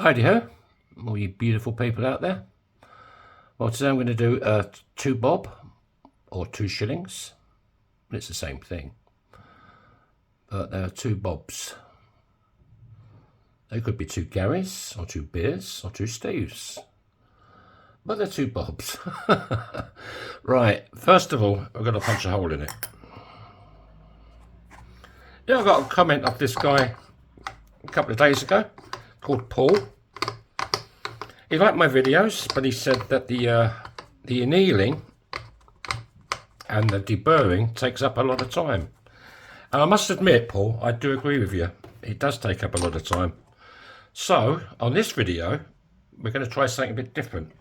Heidi ho, all you beautiful people out there. Well, today I'm going to do 2 bob or 2 shillings. It's the same thing, but there are 2 bobs. They could be 2 Garys or 2 Beers or 2 Steves, but they're 2 bobs. Right, first of all, I've got to punch a hole in it. Yeah, I got a comment off this guy a couple of days ago called Paul. He liked my videos, but he said that the annealing and the deburring takes up a lot of time. And I must admit, Paul, I do agree with you. It does take up a lot of time. So, on this video, we're going to try something a bit different.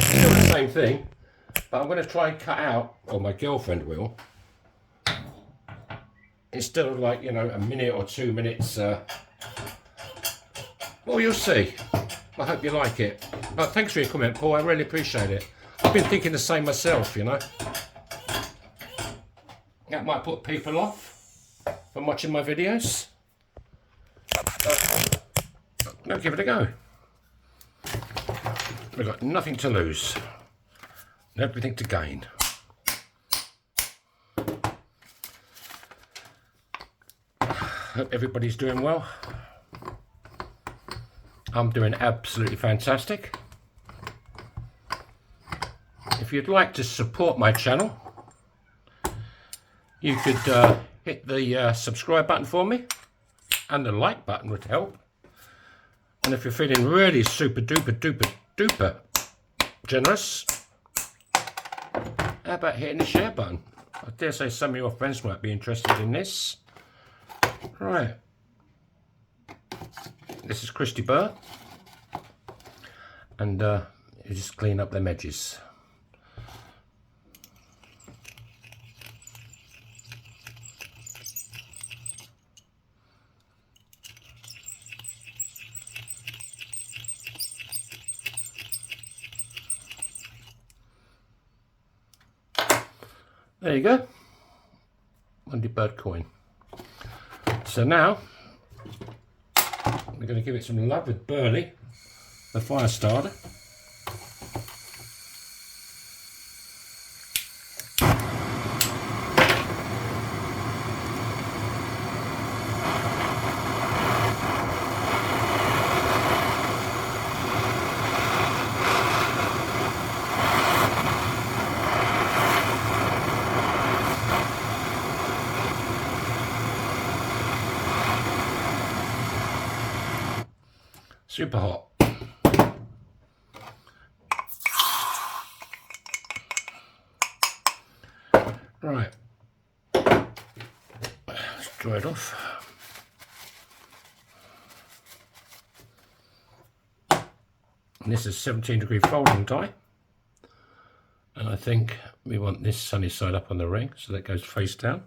Still the same thing, but I'm going to try and cut out, or my girlfriend will, instead of like, you know, a minute or 2 minutes. Well, you'll see. I hope you like it. But thanks for your comment, Paul. I really appreciate it. I've been thinking the same myself, you know. That might put people off from watching my videos. But I'll give it a go. We've got nothing to lose and everything to gain. Hope everybody's doing well. I'm doing absolutely fantastic. If you'd like to support my channel, you could hit the subscribe button for me, and the like button would help. And if you're feeling really super duper generous, how about hitting the share button? I dare say some of your friends might be interested in this. Right. This is Christy Burr, and you just clean up them edges. There you go, Monday Bird coin. So now we're going to give it some love with Burley, the fire starter. Super hot. Right, let's dry it off. And this is 17-degree folding die, and I think we want this sunny side up on the ring, so that goes face down.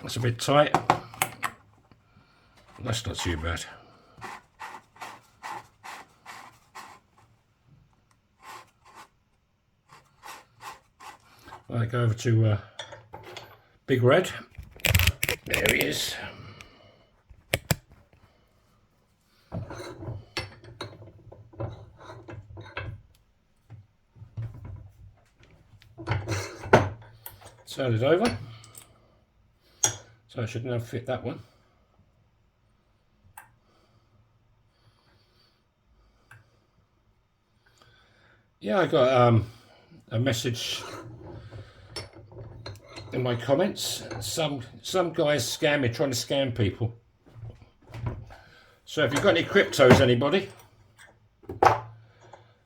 That's a bit tight. That's not too bad. I go over to Big Red. There he is. Turn it over. So I should now fit that one. Yeah, I got a message in my comments. Some guys scam me, trying to scam people. So if you've got any cryptos, anybody,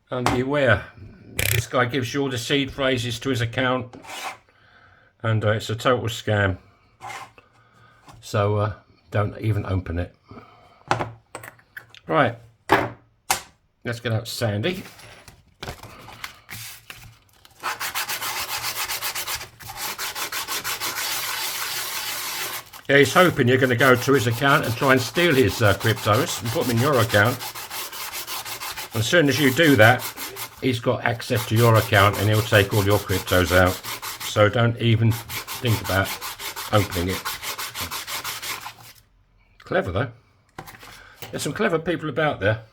beware. This guy gives you all the seed phrases to his account, and it's a total scam. So don't even open it. Right, let's get out Sandy. Yeah, he's hoping you're going to go to his account and try and steal his cryptos and put them in your account. And as soon as you do that, he's got access to your account and he'll take all your cryptos out. So don't even think about opening it. Clever though. There's some clever people about there.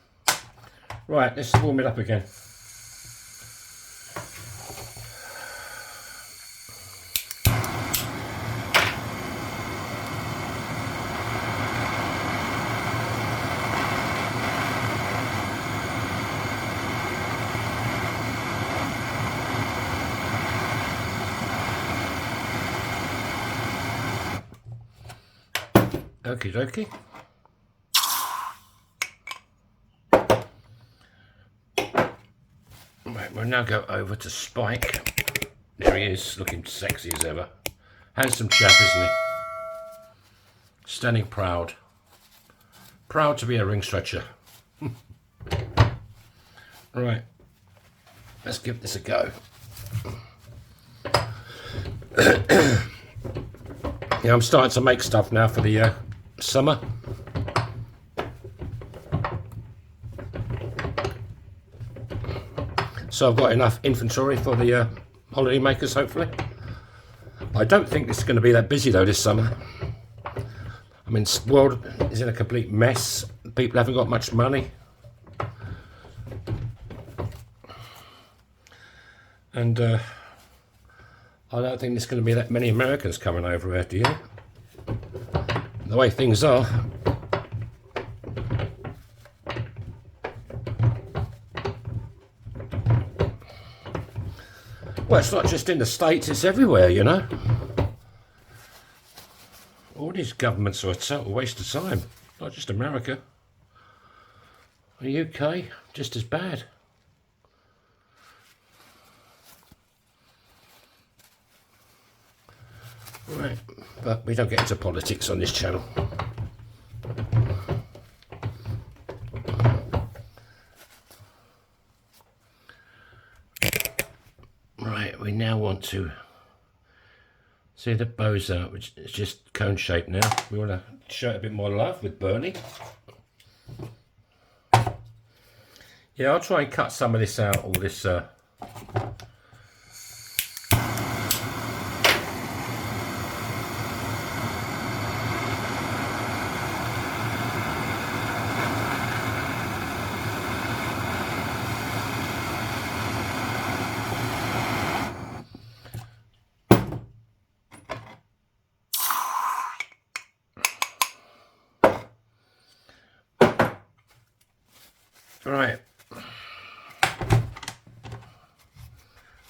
Right, let's warm it up again. Okie dokie. Right, we'll now go over to Spike. There he is, looking sexy as ever. Handsome chap, isn't he? Standing proud. Proud to be a ring stretcher. Right, let's give this a go. Yeah, I'm starting to make stuff now for the summer. So I've got enough inventory for the holiday makers, hopefully. I don't think it's going to be that busy though this summer. I mean, the world is in a complete mess. People haven't got much money. And I don't think there's going to be that many Americans coming over here, do you? The way things are. Well, it's not just in the States, it's everywhere, you know. All these governments are a total waste of time. Not just America. The UK, just as bad. Right, but we don't get into politics on this channel. Right, we now want to see the bows out, which is just cone shaped now. We want to show it a bit more love with Bernie. Yeah, I'll try and cut some of this out, all this right.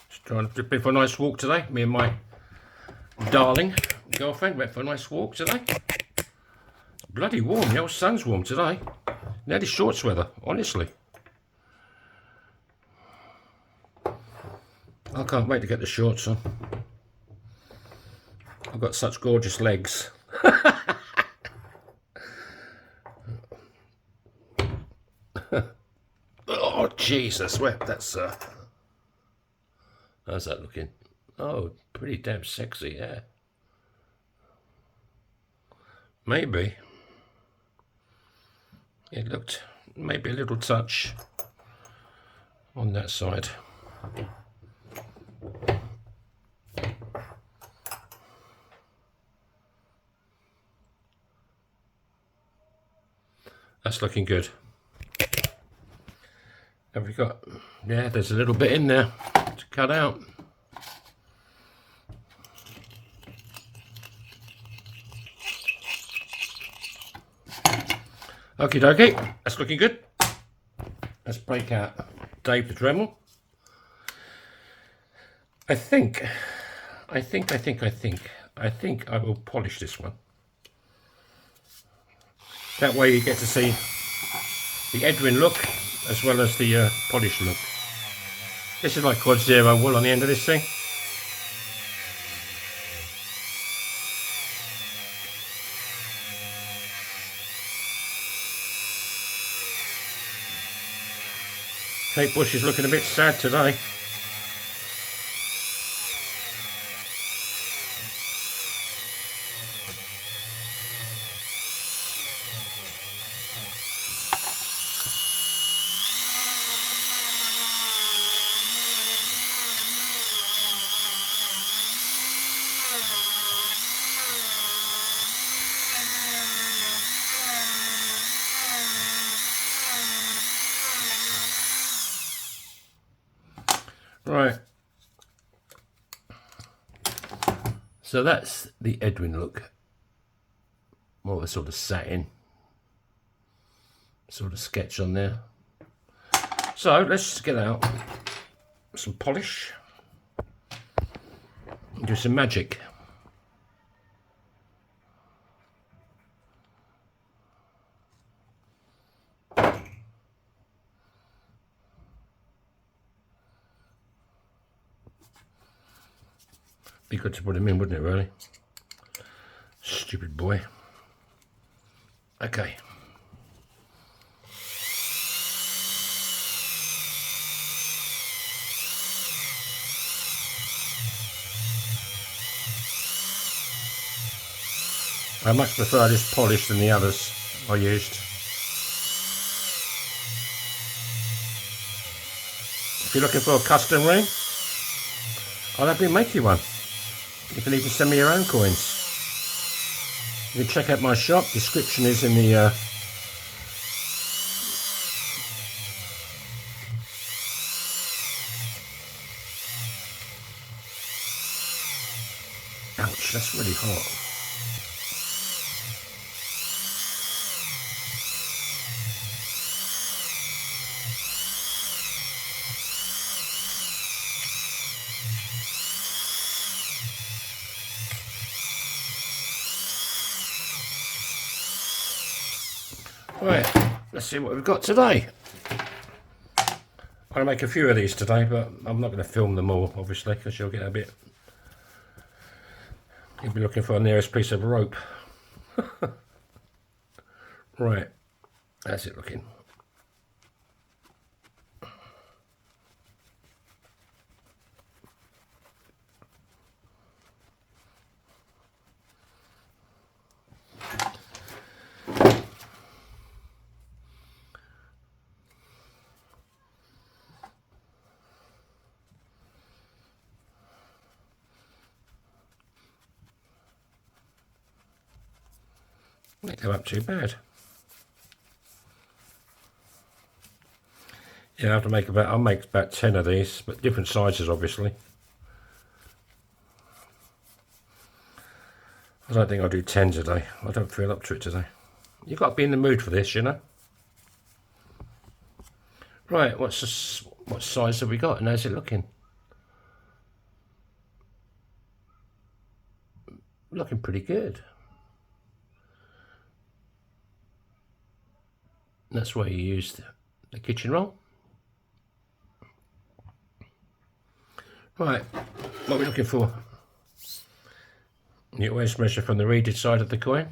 Just trying to be for a nice walk today. Me and my darling girlfriend went for a nice walk today. It's bloody warm. The old sun's warm today. Nearly shorts weather, honestly. I can't wait to get the shorts on. I've got such gorgeous legs. Oh Jesus! Well, that's how's that looking? Oh, pretty damn sexy, yeah. Maybe it looked maybe a little touch on that side. That's looking good. Have we got, yeah, there's a little bit in there to cut out. Okie dokie, that's looking good. Let's break out Dave the Dremel. I think I will polish this one. That way you get to see the Edwin look as well as the polished look. This is like quad zero wool on the end of this thing. Kate Bush is looking a bit sad today. Right. So that's the Edwin look. More of a sort of satin sort of sketch on there. So let's just get out some polish and do some magic. Be good to put him in, wouldn't it, really? Stupid boy. Okay. I much prefer this polish than the others I used. If you're looking for a custom ring, I'll happily make you one. You can even send me your own coins. You can check out my shop. Description is in the ouch, that's really hot. Right, let's see what we've got today. I'm going to make a few of these today, but I'm not going to film them all, obviously, because you'll get a bit... You'll be looking for the nearest piece of rope. Right, how's it looking? They come up too bad. Yeah, I have to make about, I'll make about 10 of these, but different sizes obviously. I don't think I'll do 10 today. I don't feel up to it today. You've got to be in the mood for this, you know. Right, what size have we got and how's it looking? Looking pretty good. That's why you used the kitchen roll. Right, what are we looking for? You always measure from the reeded side of the coin,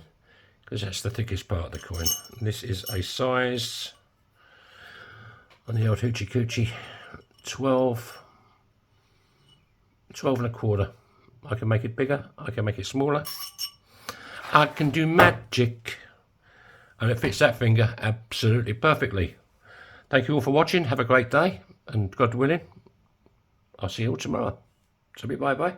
because that's the thickest part of the coin. And this is a size, on the old hoochie coochie, 12 and a quarter. I can make it bigger, I can make it smaller. I can do magic. And it fits that finger absolutely perfectly. Thank you all for watching. Have a great day. And God willing, I'll see you all tomorrow. So bye bye.